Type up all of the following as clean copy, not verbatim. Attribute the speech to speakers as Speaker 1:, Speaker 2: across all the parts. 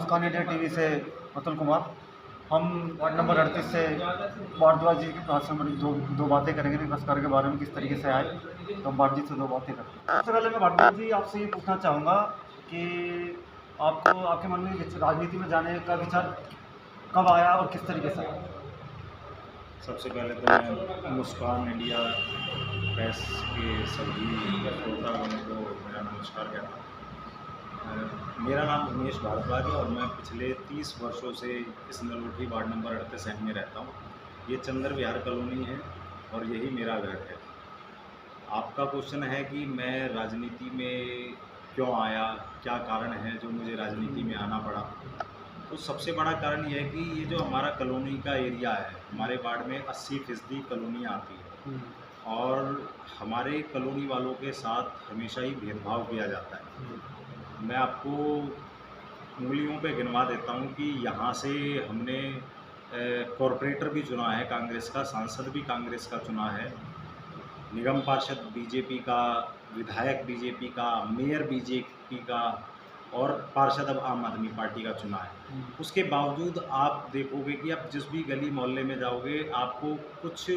Speaker 1: मुस्कान India TV से अतुल कुमार। हम ward number 38 से भारद्वाज जी के पास से हमारी दो बातें करेंगे विकास कार्य के बारे में, किस तरीके से आए, तो हम भारद्वाज जी से दो बातें करते हैं। सबसे पहले मैं भारद्वाज जी आपसे ये पूछना चाहूँगा कि आपको आपके मन में राजनीति में जाने का विचार कब आया और किस तरीके से आया?
Speaker 2: सबसे पहले तो मैं मुस्कान इंडिया प्रेस के सभी श्रोतागणों को मेरा नमस्कार कहता हूँ। मेरा नाम उमेश भारद्वाज है और मैं पिछले 30 वर्षों से इस नलोठी वार्ड नंबर 38 में रहता हूँ। ये चंद्र विहार कॉलोनी है और यही मेरा घर है। आपका क्वेश्चन है कि मैं राजनीति में क्यों आया, क्या कारण है जो मुझे राजनीति में आना पड़ा। तो सबसे बड़ा कारण यह है कि ये जो हमारा कॉलोनी का एरिया है, हमारे वार्ड में 80% कॉलोनियाँ आती है और हमारे कॉलोनी वालों के साथ हमेशा ही भेदभाव किया जाता है। मैं आपको उंगलियों पे गिनवा देता हूँ कि यहाँ से हमने कॉरपोरेटर भी चुना है कांग्रेस का, सांसद भी कांग्रेस का चुना है, निगम पार्षद बीजेपी का, विधायक बीजेपी का, मेयर बीजेपी का और पार्षद अब आम आदमी पार्टी का चुना है। उसके बावजूद आप देखोगे कि आप जिस भी गली मोहल्ले में जाओगे आपको कुछ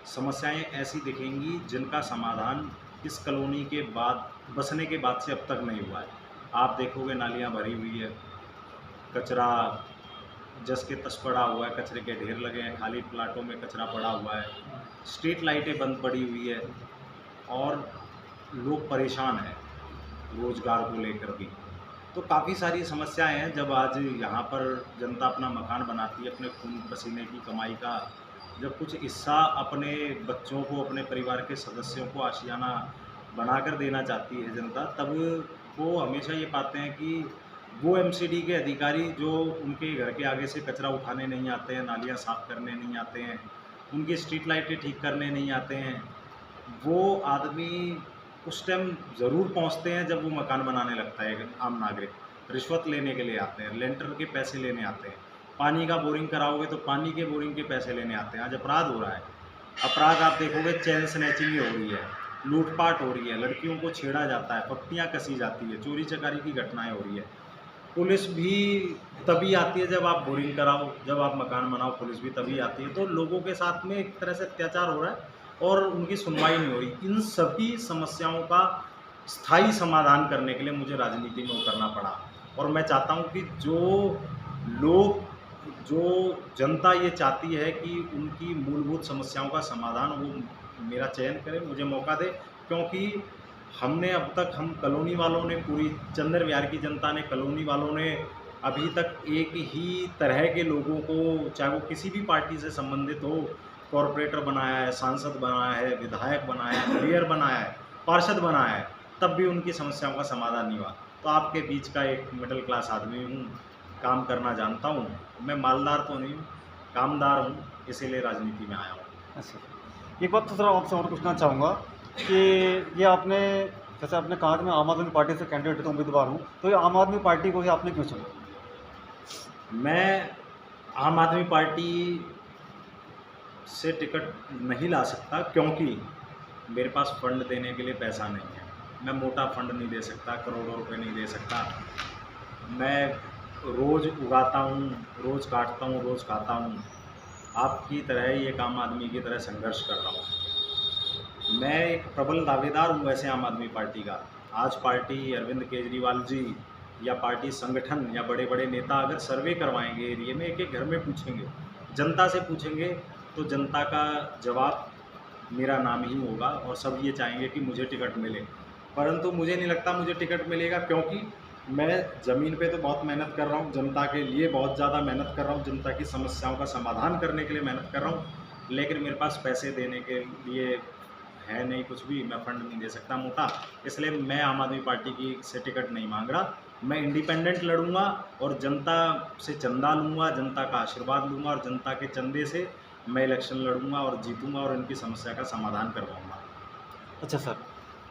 Speaker 2: समस्याएं ऐसी दिखेंगी जिनका समाधान इस कॉलोनी के बाद बसने के बाद से अब तक नहीं हुआ है। आप देखोगे नालियां भरी हुई है, कचरा जस के तस पड़ा हुआ है, कचरे के ढेर लगे हैं, खाली प्लाटों में कचरा पड़ा हुआ है, स्ट्रीट लाइटें बंद पड़ी हुई है और लोग परेशान हैं रोज़गार को लेकर भी। तो काफ़ी सारी समस्याएं हैं। जब आज यहाँ पर जनता अपना मकान बनाती है अपने खून पसीने की कमाई का, जब कुछ हिस्सा अपने बच्चों को, अपने परिवार के सदस्यों को आशियाना बनाकर देना चाहती है जनता, तब वो हमेशा ये पाते हैं कि वो एमसीडी के अधिकारी जो उनके घर के आगे से कचरा उठाने नहीं आते हैं, नालियाँ साफ़ करने नहीं आते हैं, उनकी स्ट्रीट लाइटें ठीक करने नहीं आते हैं, वो आदमी उस टाइम ज़रूर पहुंचते हैं जब वो मकान बनाने लगता है। आम नागरिक रिश्वत लेने के लिए आते हैं, लेंटर के पैसे लेने आते हैं, पानी का बोरिंग कराओगे तो पानी के बोरिंग के पैसे लेने आते हैं। आज अपराध हो रहा है, अपराध आप देखोगे चेन स्नैचिंग हो रही है, लूटपाट हो रही है, लड़कियों को छेड़ा जाता है, पट्टियाँ कसी जाती है, चोरी चकारी की घटनाएं हो रही है। पुलिस भी तभी आती है जब आप बोरिंग कराओ, जब आप मकान बनाओ, पुलिस भी तभी आती है। तो लोगों के साथ में एक तरह से अत्याचार हो रहा है और उनकी सुनवाई नहीं हो रही। इन सभी समस्याओं का स्थायी समाधान करने के लिए मुझे राजनीति में उतरना पड़ा और मैं चाहता हूं कि जो जनता ये चाहती है कि उनकी मूलभूत समस्याओं का समाधान वो मेरा चयन करे, मुझे मौका दे। क्योंकि हमने अब तक, हम कॉलोनी वालों ने, पूरी चंद्र विहार की जनता ने, कॉलोनी वालों ने अभी तक एक ही तरह के लोगों को, चाहे वो किसी भी पार्टी से संबंधित हो, कॉरपोरेटर बनाया है, सांसद बनाया है, विधायक बनाया है, मेयर बनाया है, पार्षद बनाया है, तब भी उनकी समस्याओं का समाधान नहीं हुआ। तो आपके बीच का एक मिडिल क्लास आदमी हूँ, काम करना जानता हूँ, मैं मालदार तो नहीं हूँ, कामदार हूँ, इसीलिए राजनीति में आया हूँ।
Speaker 1: अच्छा, एक बात तो सर आपसे और पूछना चाहूँगा कि ये आपने, जैसे आपने कहा कि मैं आम आदमी पार्टी से कैंडिडेट उम्मीदवार हूँ, तो ये आम आदमी पार्टी को ही आपने क्यों चुना?
Speaker 2: मैं आम आदमी पार्टी से टिकट नहीं ला सकता क्योंकि मेरे पास फंड देने के लिए पैसा नहीं है। मैं मोटा फंड नहीं दे सकता, करोड़ों रुपए नहीं दे सकता। मैं रोज़ उगाता हूँ, रोज़ काटता हूँ, रोज़ खाता हूँ। आपकी तरह ही एक आम आदमी की तरह संघर्ष कर रहा हूँ। मैं एक प्रबल दावेदार हूँ वैसे आम आदमी पार्टी का। आज पार्टी अरविंद केजरीवाल जी या पार्टी संगठन या बड़े बड़े नेता अगर सर्वे करवाएंगे एरिया में, एक एक घर में पूछेंगे, जनता से पूछेंगे, तो जनता का जवाब मेरा नाम ही होगा और सब ये चाहेंगे कि मुझे टिकट मिले। परंतु मुझे नहीं लगता मुझे टिकट मिलेगा, क्योंकि मैं ज़मीन पे तो बहुत मेहनत कर रहा हूँ, जनता के लिए बहुत ज़्यादा मेहनत कर रहा हूँ, जनता की समस्याओं का समाधान करने के लिए मेहनत कर रहा हूँ, लेकिन मेरे पास पैसे देने के लिए है नहीं कुछ भी, मैं फंड नहीं दे सकता मोटा। इसलिए मैं आम आदमी पार्टी की से टिकट नहीं मांग रहा। मैं इंडिपेंडेंट लड़ूंगा और जनता से चंदा लूँगा, जनता का आशीर्वाद लूँगा और जनता के चंदे से मैं इलेक्शन लड़ूंगा और जीतूंगा और इनकी समस्या का समाधान करवाऊंगा।
Speaker 1: अच्छा सर,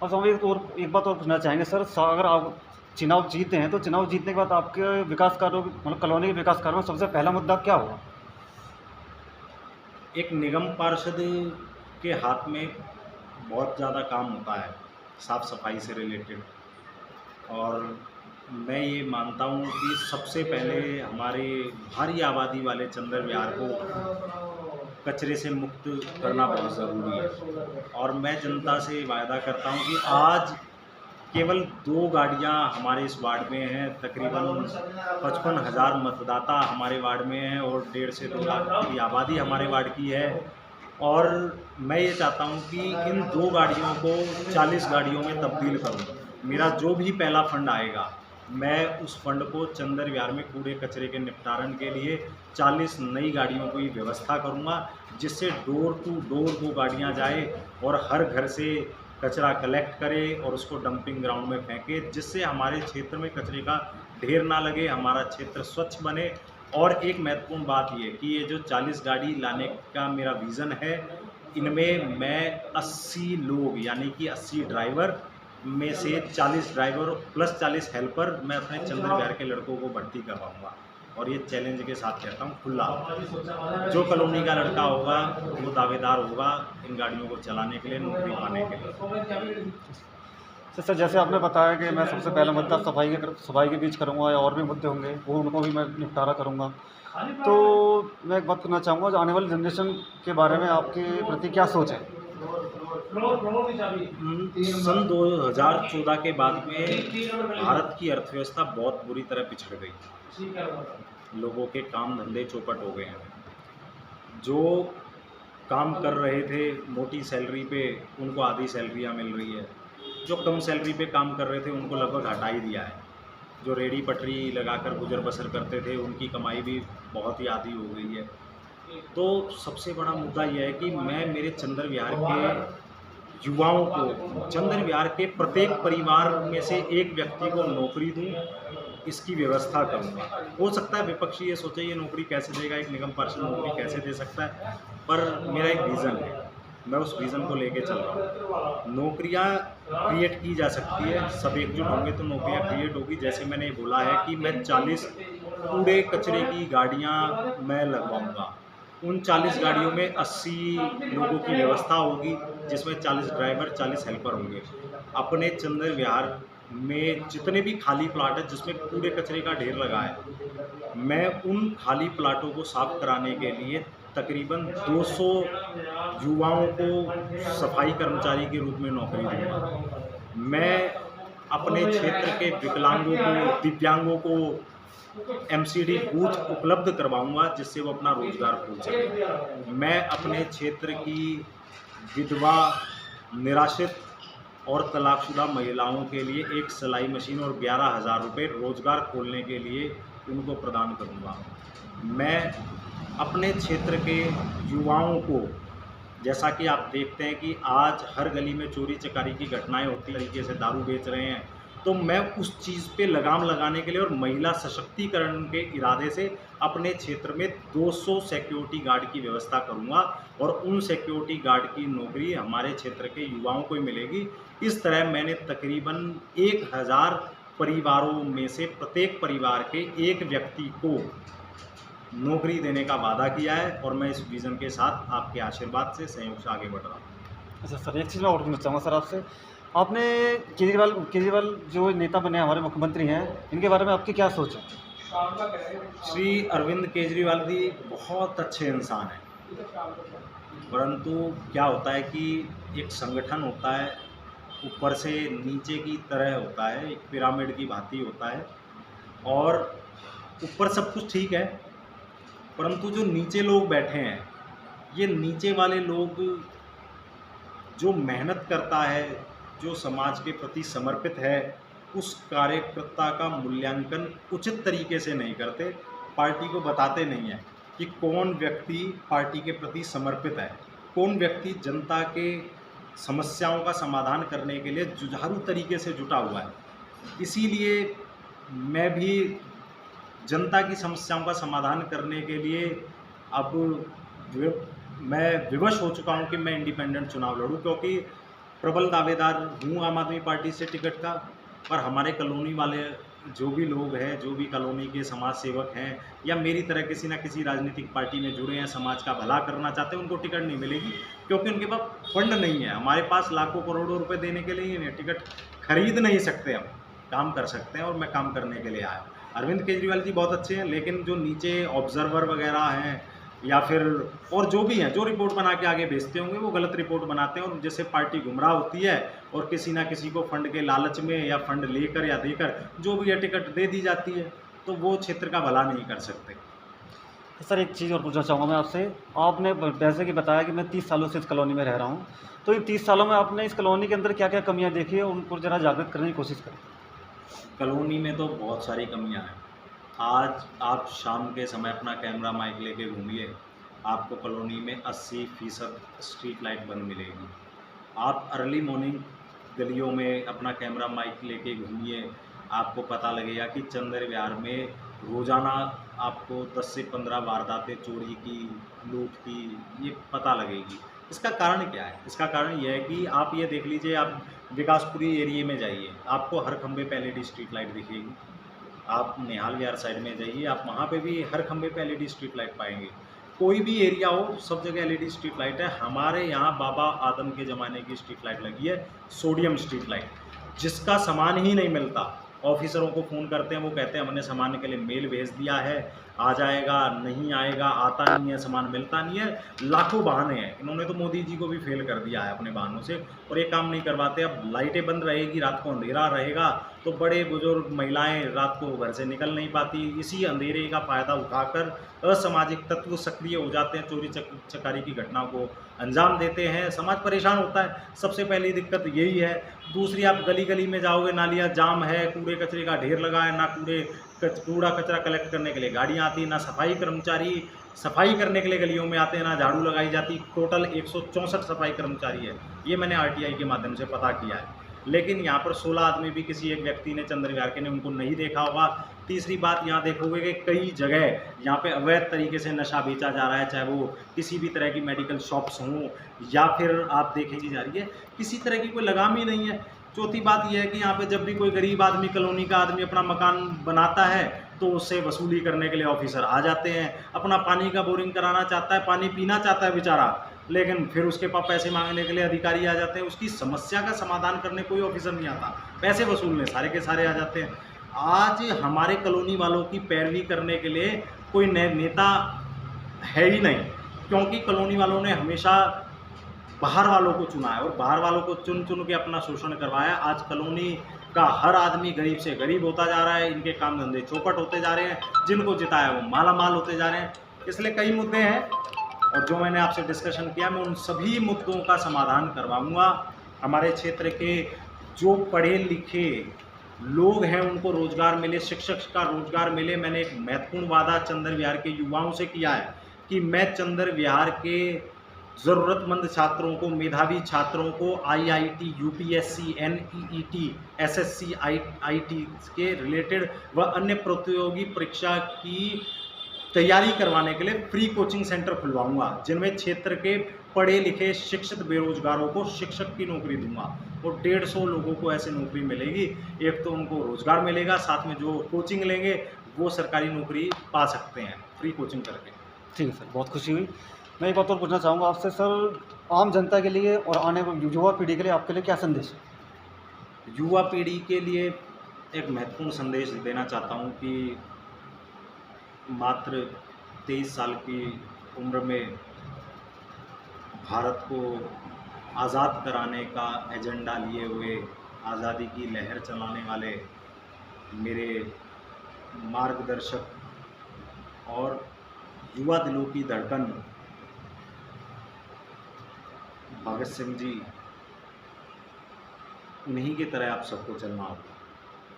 Speaker 1: अब हम एक बात और पूछना चाहेंगे सर, अगर आप चुनाव जीते हैं तो चुनाव जीतने के बाद आपके विकास कार्यों, मतलब कॉलोनी के विकास कार्यों में सबसे पहला मुद्दा क्या होगा?
Speaker 2: एक निगम पार्षद के हाथ में बहुत ज़्यादा काम होता है साफ़ सफाई से रिलेटेड, और मैं ये मानता हूँ कि सबसे पहले हमारे भारी आबादी वाले चंद्र विहार को कचरे से मुक्त करना बहुत ज़रूरी है। और मैं जनता से वायदा करता हूँ कि आज केवल 2 गाड़ियाँ हमारे इस वार्ड में हैं। तकरीबन 55,000 मतदाता हमारे वार्ड में हैं और 1.5 से 2 लाख की आबादी हमारे वार्ड की है। और मैं ये चाहता हूँ कि इन 2 गाड़ियों को 40 गाड़ियों में तब्दील करूँ। मेरा जो भी पहला फंड आएगा, मैं उस फंड को चंदर विहार में कूड़े कचरे के निपटारण के लिए 40 नई गाड़ियों की व्यवस्था करूँगा, जिससे डोर टू डोर वो गाड़ियाँ जाए और हर घर से कचरा कलेक्ट करे और उसको डंपिंग ग्राउंड में फेंके, जिससे हमारे क्षेत्र में कचरे का ढेर ना लगे, हमारा क्षेत्र स्वच्छ बने। और एक महत्वपूर्ण बात ये कि ये जो 40 गाड़ी लाने का मेरा विज़न है, इनमें मैं 80 लोग यानी कि 80 ड्राइवर में से 40 ड्राइवर प्लस 40 हेल्पर मैं अपने चंद्र विहार के लड़कों को भर्ती करवाऊँगा। और ये चैलेंज के साथ कहता हूँ खुला, जो कॉलोनी का लड़का होगा वो दावेदार होगा इन गाड़ियों को चलाने के लिए, नौकरी पाने के लिए।
Speaker 1: सर, जैसे आपने बताया कि मैं सबसे पहला मुद्दा सफाई के बीच करूँगा या और भी मुद्दे होंगे वो उनको भी मैं निपटारा करूँगा। तो मैं एक बात करना चाहूँगा, जो आने वाली जनरेशन के बारे में आपके प्रति क्या सोच है?
Speaker 2: सन 2014 के बाद में भारत की अर्थव्यवस्था बहुत बुरी तरह पिछड़ गई। लोगों के काम धंधे चौपट हो गए हैं। जो काम कर रहे थे मोटी सैलरी पे, उनको आधी सैलरियाँ मिल रही है। जो कम सैलरी पे काम कर रहे थे उनको लगभग हटा ही दिया है। जो रेडी पटरी लगाकर गुजर बसर करते थे उनकी कमाई भी बहुत ही आधी हो गई है। तो सबसे बड़ा मुद्दा यह है कि मैं मेरे चंद्र विहार के युवाओं को, चंद्र विहार के प्रत्येक परिवार में से एक व्यक्ति को नौकरी दूं, इसकी व्यवस्था करूंगा। हो सकता है विपक्षी ये सोचे ये नौकरी कैसे देगा, एक निगम पार्षद नौकरी कैसे दे सकता है, पर मेरा एक विज़न है, मैं उस विज़न को लेके चल रहा हूँ। नौकरियाँ क्रिएट की जा सकती है, सब एकजुट होंगे तो नौकरियाँ क्रिएट होगी। जैसे मैंने बोला है कि मैं 40 कूड़े कचरे की गाड़ियाँ मैं लगवाऊँगा। उन 40 गाड़ियों में 80 लोगों की व्यवस्था होगी, जिसमें 40 ड्राइवर 40 हेल्पर होंगे। अपने चंद्र विहार में जितने भी खाली प्लाट है जिसमें कूड़े कचरे का ढेर लगा है, मैं उन खाली प्लाटों को साफ कराने के लिए तकरीबन 200 युवाओं को सफाई कर्मचारी के रूप में नौकरी दूँगा। मैं अपने क्षेत्र के विकलांगों को, दिव्यांगों को एमसीडी बूथ उपलब्ध करवाऊँगा, जिससे वो अपना रोज़गार खोल सकें। मैं अपने क्षेत्र की विधवा, निराश्रित और तलाकशुदा महिलाओं के लिए एक सिलाई मशीन और 11,000 रुपये रोज़गार खोलने के लिए उनको प्रदान करूँगा। मैं अपने क्षेत्र के युवाओं को, जैसा कि आप देखते हैं कि आज हर गली में चोरी चकारी की घटनाएं होती तरीके से दारू बेच रहे हैं, तो मैं उस चीज़ पे लगाम लगाने के लिए और महिला सशक्तिकरण के इरादे से अपने क्षेत्र में 200 सिक्योरिटी गार्ड की व्यवस्था करूंगा और उन सिक्योरिटी गार्ड की नौकरी हमारे क्षेत्र के युवाओं को ही मिलेगी। इस तरह मैंने तकरीबन 1000 परिवारों में से प्रत्येक परिवार के एक व्यक्ति को नौकरी देने का वादा किया है और मैं इस विज़न के साथ आपके आशीर्वाद से, सहयोग से आगे बढ़ रहा हूँ।
Speaker 1: अच्छा सर, एक चीज़ मैं और पूछना चाहूँगा सर आपसे, आपने केजरीवाल जो नेता बने हमारे मुख्यमंत्री हैं, इनके बारे में आपकी क्या सोच है?
Speaker 2: श्री अरविंद केजरीवाल जी बहुत अच्छे इंसान हैं, परंतु क्या होता है कि एक संगठन होता है, ऊपर से नीचे की तरह होता है, एक पिरामिड की भांति होता है और ऊपर सब कुछ ठीक है, परंतु जो नीचे लोग बैठे हैं, ये नीचे वाले लोग जो मेहनत करता है, जो समाज के प्रति समर्पित है, उस कार्यकर्ता का मूल्यांकन उचित तरीके से नहीं करते, पार्टी को बताते नहीं हैं कि कौन व्यक्ति पार्टी के प्रति समर्पित है, कौन व्यक्ति जनता के समस्याओं का समाधान करने के लिए जुझारू तरीके से जुटा हुआ है। इसीलिए मैं भी जनता की समस्याओं का समाधान करने के लिए अब मैं विवश हो चुका हूं कि मैं इंडिपेंडेंट चुनाव लड़ूं, क्योंकि प्रबल दावेदार हूं आम आदमी पार्टी से टिकट का, पर हमारे कॉलोनी वाले जो भी लोग हैं, जो भी कॉलोनी के समाज सेवक हैं या मेरी तरह किसी न किसी राजनीतिक पार्टी में जुड़े हैं, समाज का भला करना चाहते हैं, उनको टिकट नहीं मिलेगी, क्योंकि उनके पास फंड नहीं है। हमारे पास लाखों करोड़ों रुपए देने के लिए नहीं है, टिकट खरीद नहीं सकते हम। काम कर सकते हैं और मैं काम करने के लिए आया हूँ। अरविंद केजरीवाल जी बहुत अच्छे हैं, लेकिन जो नीचे ऑब्जर्वर वगैरह हैं या फिर और जो भी हैं, जो रिपोर्ट बना के आगे भेजते होंगे, वो गलत रिपोर्ट बनाते हैं और जैसे पार्टी गुमराह होती है और किसी ना किसी को फंड के लालच में या फंड लेकर या देकर जो भी है टिकट दे दी जाती है, तो वो क्षेत्र का भला नहीं कर सकते।
Speaker 1: सर एक चीज़ और पूछना चाहूँगा मैं आपसे। आपने जैसे कि बताया कि मैं 30 सालों से इस कॉलोनी में रह रहा हूँ, तो इन 30 सालों में आपने इस कॉलोनी के अंदर क्या-क्या कमियाँ देखी है, उनको ज़रा जागृत करने की कोशिश करें।
Speaker 2: कॉलोनी में तो बहुत सारी कमियां हैं। आज आप शाम के समय अपना कैमरा माइक लेके घूमिए, आपको कॉलोनी में 80% स्ट्रीट लाइट बंद मिलेगी। आप अर्ली मॉर्निंग गलियों में अपना कैमरा माइक लेके घूमिए, आपको पता लगेगा कि चंदर विहार में रोज़ाना आपको 10 से 15 वारदातें चोरी की, लूट की, ये पता लगेगी। इसका कारण क्या है? इसका कारण ये है कि आप ये देख लीजिए, आप विकासपुरी एरिया में जाइए, आपको हर खंबे पे एलईडी स्ट्रीट लाइट दिखेगी। आप निहाल विहार साइड में जाइए, आप वहाँ पे भी हर खंबे पे एलईडी स्ट्रीट लाइट पाएँगे। कोई भी एरिया हो, सब जगह एलईडी स्ट्रीट लाइट है। हमारे यहाँ बाबा आदम के ज़माने की स्ट्रीट लाइट लगी है, सोडियम स्ट्रीट लाइट, जिसका सामान ही नहीं मिलता। ऑफ़िसरों को फ़ोन करते हैं, वो कहते हैं हमने सामान के लिए मेल भेज दिया है, आ जाएगा, नहीं आएगा, आता नहीं है, सामान मिलता नहीं है। लाखों बहाने हैं। इन्होंने तो मोदी जी को भी फ़ेल कर दिया है अपने बहानों से और ये काम नहीं करवाते। अब लाइटें बंद रहेगी, रात को अंधेरा रहेगा, तो बड़े-बुज़ुर्ग महिलाएँ रात को घर से निकल नहीं पाती। इसी अंधेरे का फ़ायदा उठाकर असामाजिक तत्व सक्रिय हो जाते हैं, चोरी चकारी की घटनाओं को अंजाम देते हैं, समाज परेशान होता है। सबसे पहली दिक्कत यही है। दूसरी, आप गली-गली में जाओगे, नालियाँ जाम है, कूड़े-कचरे का ढेर लगा है, ना कूड़ा-कचरा कलेक्ट करने के लिए गाड़ियाँ आती, ना सफाई कर्मचारी सफाई करने के लिए गलियों में आते हैं, ना झाड़ू लगाई जाती। टोटल 164 सफाई कर्मचारी है, ये मैंने आरटीआई के माध्यम से पता किया है। लेकिन यहाँ पर 16 आदमी भी किसी एक व्यक्ति ने, चंद्र विहार के ने, उनको नहीं देखा होगा। तीसरी बात, यहाँ देखोगे कि कई जगह यहाँ पे अवैध तरीके से नशा बेचा जा रहा है, चाहे वो किसी भी तरह की मेडिकल शॉप्स हों या फिर आप देखेंगे जा रही है, किसी तरह की कोई लगाम ही नहीं है। चौथी बात यह है कि यहाँ पे जब भी कोई गरीब आदमी, कॉलोनी का आदमी अपना मकान बनाता है, तो उससे वसूली करने के लिए ऑफिसर आ जाते हैं। अपना पानी का बोरिंग कराना चाहता है, पानी पीना चाहता है बेचारा, लेकिन फिर उसके पास पैसे मांगने के लिए अधिकारी आ जाते हैं। उसकी समस्या का समाधान करने कोई ऑफिसर नहीं आता, पैसे वसूलने सारे के सारे आ जाते हैं। आज हमारे कॉलोनी वालों की पैरवी करने के लिए कोई नेता है ही नहीं, क्योंकि कॉलोनी वालों ने हमेशा बाहर वालों को चुना है और बाहर वालों को चुन चुन के अपना शोषण करवाया। आज कॉलोनी का हर आदमी गरीब से गरीब होता जा रहा है, इनके काम धंधे चौपट होते जा रहे हैं, जिनको जिताया वो माला माल होते जा रहे हैं। इसलिए कई मुद्दे हैं और जो मैंने आपसे डिस्कशन किया, मैं उन सभी मुद्दों का समाधान करवाऊंगा। हमारे क्षेत्र के जो पढ़े लिखे लोग हैं उनको रोजगार मिले, शिक्षक का रोजगार मिले। मैंने एक महत्वपूर्ण वादा चंद्र विहार के युवाओं से किया है कि मैं चंद्र विहार के ज़रूरतमंद छात्रों को, मेधावी छात्रों को IIT, UPSC, NEET, SSC, IT के रिलेटेड व अन्य प्रतियोगी परीक्षा की तैयारी करवाने के लिए फ्री कोचिंग सेंटर खुलवाऊंगा, जिनमें क्षेत्र के पढ़े लिखे शिक्षित बेरोजगारों को शिक्षक की नौकरी दूंगा और 150 लोगों को ऐसे नौकरी मिलेगी। एक तो उनको रोजगार मिलेगा, साथ में जो कोचिंग लेंगे वो सरकारी नौकरी पा सकते हैं फ्री कोचिंग करके।
Speaker 1: ठीक है सर, बहुत खुशी हुई। मैं एक बात और पूछना चाहूँगा आपसे सर, आम जनता के लिए और आने वाली युवा पीढ़ी के लिए आपके लिए क्या संदेश है?
Speaker 2: युवा पीढ़ी के लिए एक महत्वपूर्ण संदेश देना चाहता हूँ कि मात्र 23 साल की उम्र में भारत को आज़ाद कराने का एजेंडा लिए हुए, आज़ादी की लहर चलाने वाले मेरे मार्गदर्शक और युवा दिलों की धड़कन भगत सिंह जी, उन्हीं की तरह आप सबको चलना होगा,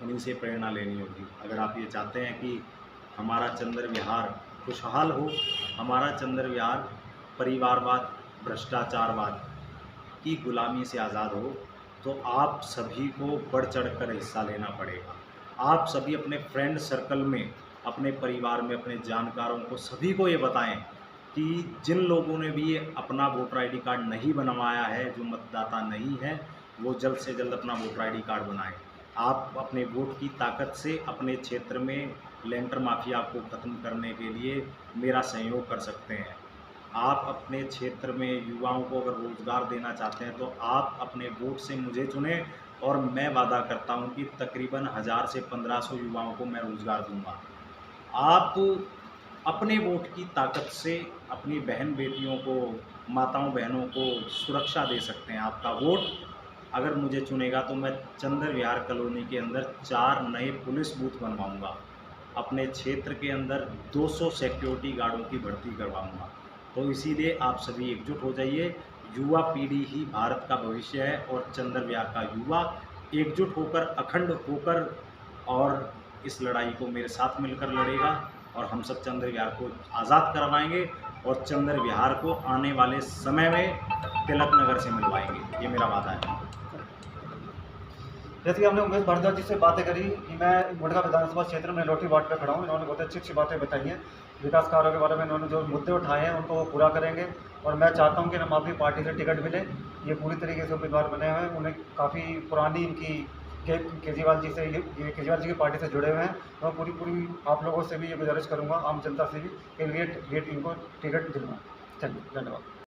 Speaker 2: उन्हीं से प्रेरणा लेनी होगी। अगर आप ये चाहते हैं कि हमारा चंद्र विहार खुशहाल हो, हमारा चंद्र विहार परिवारवाद, भ्रष्टाचारवाद की गुलामी से आज़ाद हो, तो आप सभी को बढ़ चढ़कर हिस्सा लेना पड़ेगा। आप सभी अपने फ्रेंड सर्कल में, अपने परिवार में, अपने जानकारों को सभी को ये बताएं कि जिन लोगों ने भी अपना वोटर आईडी कार्ड नहीं बनवाया है, जो मतदाता नहीं है, वो जल्द से जल्द अपना वोटर आईडी कार्ड बनाएं। आप अपने वोट की ताकत से अपने क्षेत्र में लेंटर माफिया को ख़त्म करने के लिए मेरा सहयोग कर सकते हैं। आप अपने क्षेत्र में युवाओं को अगर रोज़गार देना चाहते हैं तो आप अपने वोट से मुझे चुनें और मैं वादा करता हूं कि तकरीबन 1000 से 1500 युवाओं को मैं रोज़गार दूंगा। आप अपने वोट की ताकत से अपनी बहन बेटियों को, माताओं बहनों को सुरक्षा दे सकते हैं। आपका वोट अगर मुझे चुनेगा तो मैं चंद्र विहार कॉलोनी के अंदर 4 नए पुलिस बूथ बनवाऊंगा। अपने क्षेत्र के अंदर 200 सिक्योरिटी गार्डों की भर्ती करवाऊंगा। तो इसीलिए आप सभी एकजुट हो जाइए। युवा पीढ़ी ही भारत का भविष्य है और चंद्र विहार का युवा एकजुट होकर, अखंड होकर और इस लड़ाई को मेरे साथ मिलकर लड़ेगा और हम सब चंद्र विहार को आज़ाद करवाएंगे और चंद्र विहार को आने वाले समय में तिलक नगर से मिलवाएंगे। ये मेरा वादा है।
Speaker 1: जैसे कि हमने उमेश भारद्वाज जी से बातें करी कि मैं मुंडका विधानसभा क्षेत्र में लोटी वार्ड पे खड़ा हूँ। इन्होंने बहुत अच्छी अच्छी बातें बताई हैं, विकास कार्यों के बारे में इन्होंने जो मुद्दे उठाए हैं उनको वो पूरा करेंगे। और मैं चाहता हूँ कि हम अपनी पार्टी से टिकट मिले। ये पूरी तरीके से उम्मीदवार बने हुए हैं, उन्हें काफ़ी पुरानी इनकी केजरीवाल जी से, ये केजरीवाल जी की पार्टी से जुड़े हुए हैं। तो मैं पूरी आप लोगों से भी ये गुजारिश करूँगा, आम जनता से भी, कि ये इनको टिकट दिलवाएँ। चलिए, धन्यवाद।